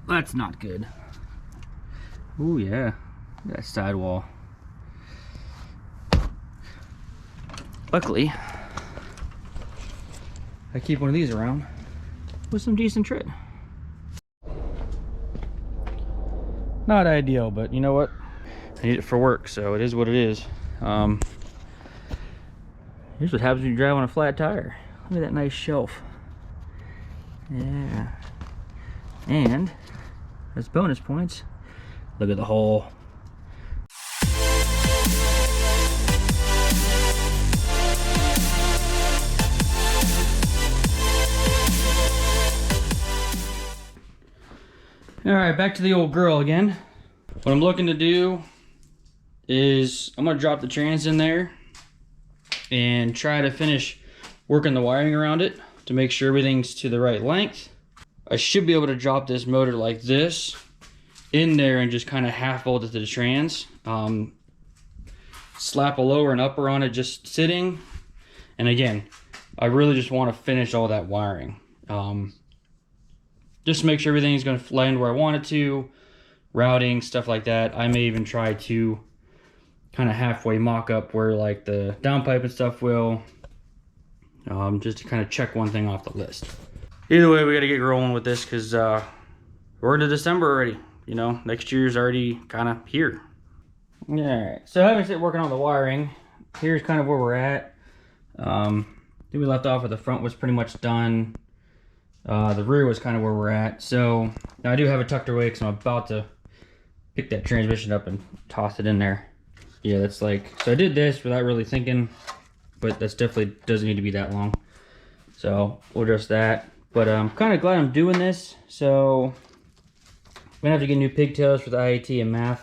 That's not good. Oh yeah, that sidewall. Luckily, I keep one of these around with some decent tread. Not ideal, but you know what? I need it for work, so it is what it is. Here's what happens when you drive on a flat tire. Look at that nice shelf. Yeah. And as bonus points, look at the hole. All right, back to the old girl again. What I'm looking to do is I'm gonna drop the trans in there and try to finish working the wiring around it to make sure everything's to the right length. I should be able to drop this motor like this in there and just kind of half bolt it to the trans. Slap a lower and upper on it just sitting. And again, I really just want to finish all that wiring. Just to make sure everything's going to land where I want it to. Routing, stuff like that. I may even try to kind of halfway mock up where like the downpipe and stuff will. Just to kind of check one thing off the list. Either way, we got to get rolling with this because we're into December already. You know, next year's already kind of here. Alright, so having started working on the wiring, here's kind of where we're at. Then we left off with the front was pretty much done. The rear was kind of where we're at. So now I do have it tucked away because I'm about to pick that transmission up and toss it in there. Yeah, that's like, so I did this without really thinking, but that's definitely doesn't need to be that long. So we'll adjust that. But I'm kind of glad I'm doing this. So I'm gonna have to get new pigtails for the IAT and MAF.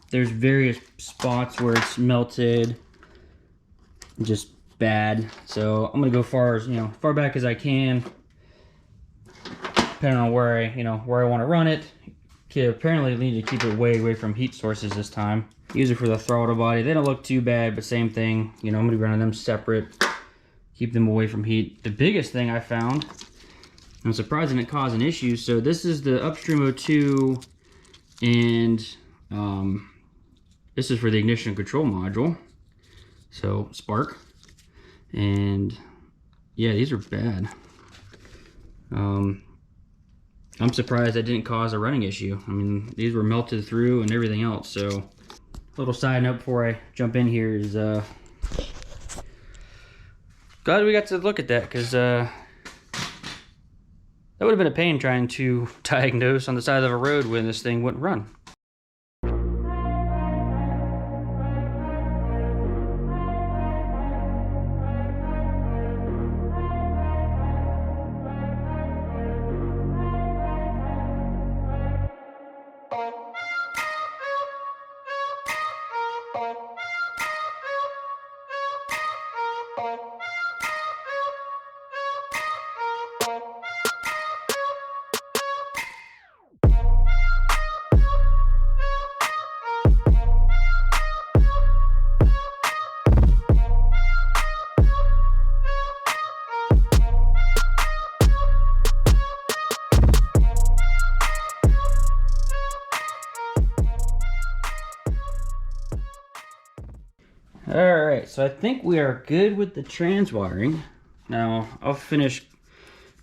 There's various spots where it's melted, just bad. So I'm gonna go far back as I can, depending on where I want to run it. Okay, apparently I need to keep it way away from heat sources this time. Use it for the throttle body. They don't look too bad, but same thing. I'm gonna be running them separate. Keep them away from heat. The biggest thing I found, I'm surprised it didn't cause an issue. So this is the Upstream O2, and this is for the ignition control module. So spark, and yeah, these are bad. I'm surprised that didn't cause a running issue. I mean, these were melted through and everything else. So little side note before I jump in here is glad we got to look at that, because that would have been a pain trying to diagnose on the side of a road when this thing wouldn't run. Alright, so I think we are good with the trans wiring. Now, I'll finish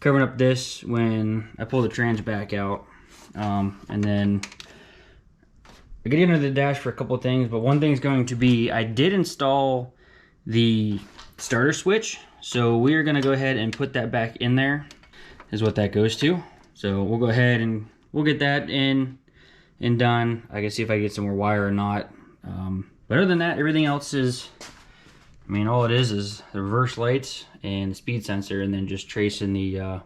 covering up this when I pull the trans back out. And then I get into the dash for a couple of things, but one thing is going to be, I did install the starter switch. So we are going to go ahead and put that back in there, is what that goes to. So we'll go ahead and we'll get that in and done. I can see if I get some more wire or not. But other than that, everything else is, I mean, all it is the reverse lights and the speed sensor, and then just tracing the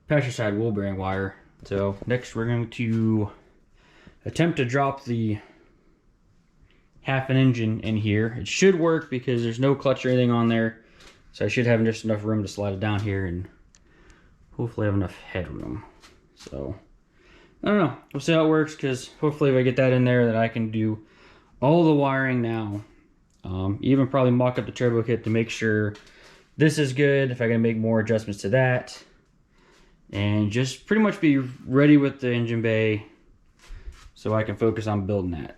passenger side wheel bearing wire. So next we're going to attempt to drop the half an engine in here. It should work because there's no clutch or anything on there. So I should have just enough room to slide it down here and hopefully have enough headroom. So I don't know. We'll see how it works, because hopefully if I get that in there, that I can do all the wiring now. Even probably mock up the turbo kit to make sure this is good. If I gotta make more adjustments to that, and just pretty much be ready with the engine bay so I can focus on building that.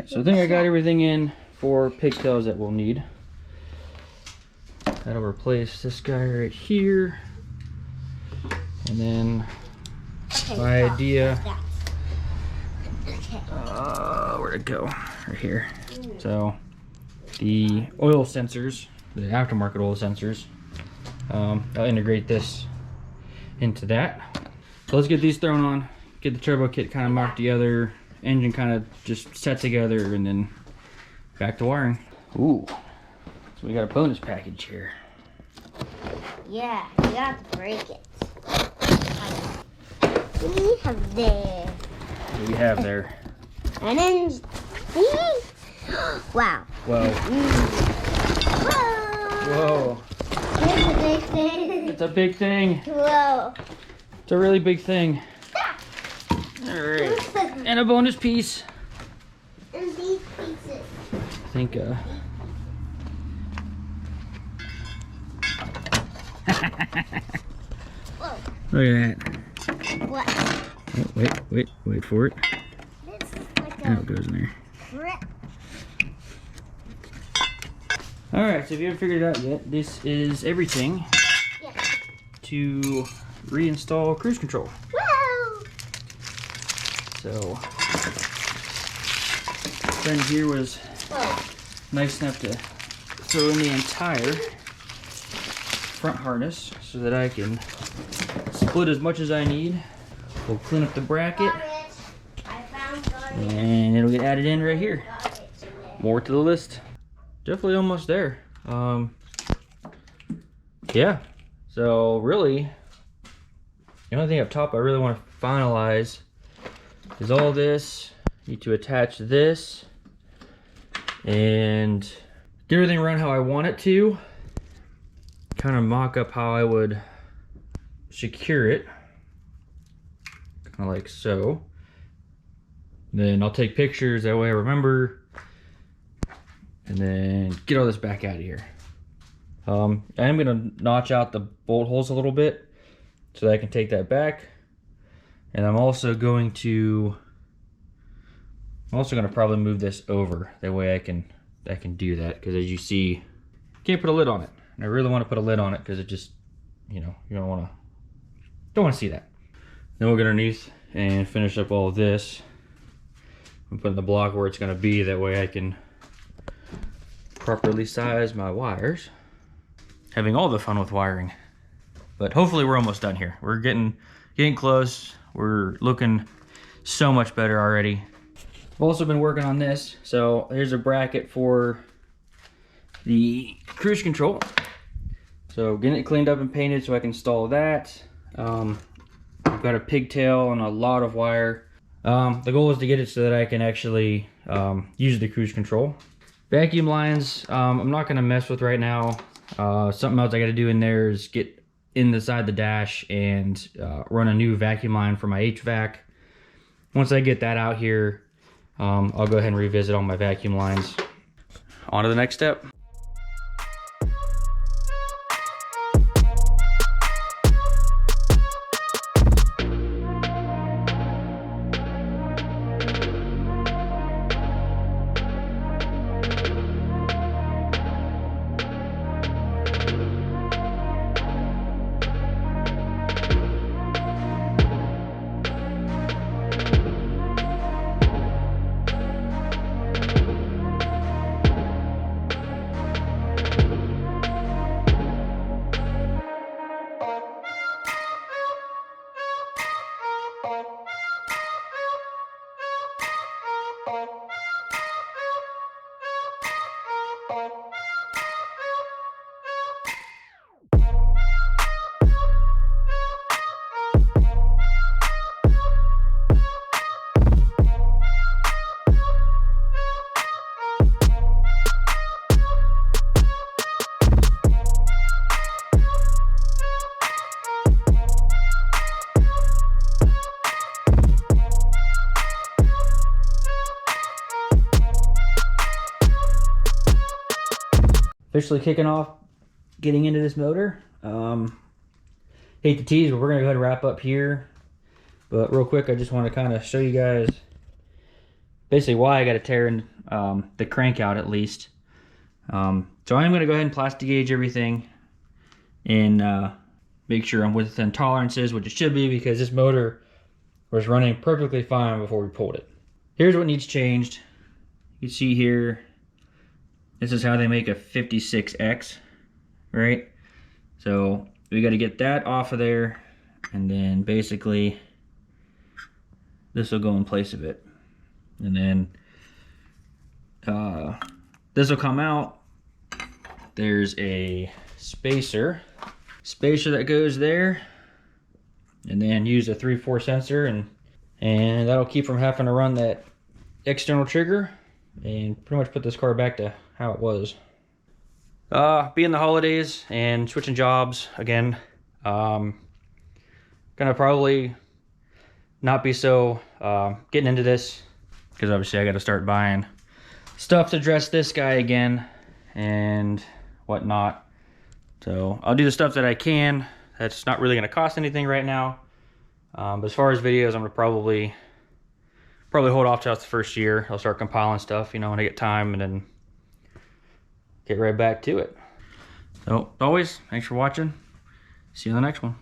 So I think I got everything in for pigtails that we'll need. That'll replace this guy right here. And then my idea, where'd it go? Right here. So the oil sensors, the aftermarket oil sensors, I'll integrate this into that. So let's get these thrown on, get the turbo kit kind of mocked together, engine kind of just set together, and then back to wiring. Ooh, so we got a bonus package here. Yeah, you got to break it. We have there. What do we have there? An engine. Wow. Whoa. Whoa. Whoa. It's a big thing. It's a big thing. Whoa. It's a really big thing. Alright. And a bonus piece. And these pieces. I think, Whoa. look at that. What? Oh, wait for it. This is like Now a it goes in there. brick. Alright, so if you haven't figured it out yet, this is everything Yeah. to reinstall cruise control. Whoa. So, friend here was Whoa. nice enough to throw in the entire front harness so that I can split as much as I need. We'll clean up the bracket I found garbage. and it'll get added in right here. More to the list. Definitely almost there. Yeah, so really the only thing up top I really want to finalize is all this. Need to attach this and get everything run how I want it to. Kind of mock up how I would secure it, kind of like so. Then I'll take pictures, that way I remember, and then get all this back out of here. I am gonna notch out the bolt holes a little bit so that I can take that back. And I'm also going to probably move this over, that way I can do that, because as you see, can't put a lid on it. And I really want to put a lid on it because it just, you know, you don't want to see that. Then we'll get underneath and finish up all of this and put the block where it's going to be, that way I can properly size my wires. Having all the fun with wiring. But hopefully we're almost done here. We're getting close. We're looking so much better already. I've also been working on this. So here's a bracket for the cruise control. So getting it cleaned up and painted so I can install that. I've got a pigtail and a lot of wire. The goal is to get it so that I can actually use the cruise control. Vacuum lines, I'm not gonna mess with right now. Something else I gotta do in there is get in the side of the dash and run a new vacuum line for my HVAC. Once I get that out here, I'll go ahead and revisit all my vacuum lines. On to the next step. officially kicking off, getting into this motor. Hate to tease, but we're gonna go ahead and wrap up here. But real quick, I just want to kind of show you guys basically why I got to tear in the crank out at least. So I'm gonna go ahead and plastic gauge everything and make sure I'm within tolerances, which it should be, because this motor was running perfectly fine before we pulled it. Here's what needs changed. You can see here, this is how they make a 56X, right? So we got to get that off of there, and then basically this will go in place of it. And then this will come out. There's a spacer that goes there, and then use a 3/4 sensor, and that'll keep from having to run that external trigger, and pretty much put this car back to how it was. Being the holidays and switching jobs again, gonna probably not be so getting into this, because obviously I got to start buying stuff to dress this guy again and whatnot. So I'll do the stuff that I can. That's not really going to cost anything right now. But as far as videos, I'm going to probably hold off till the first year. I'll start compiling stuff, you know, when I get time, and then get right back to it. So always, thanks for watching. See you in the next one.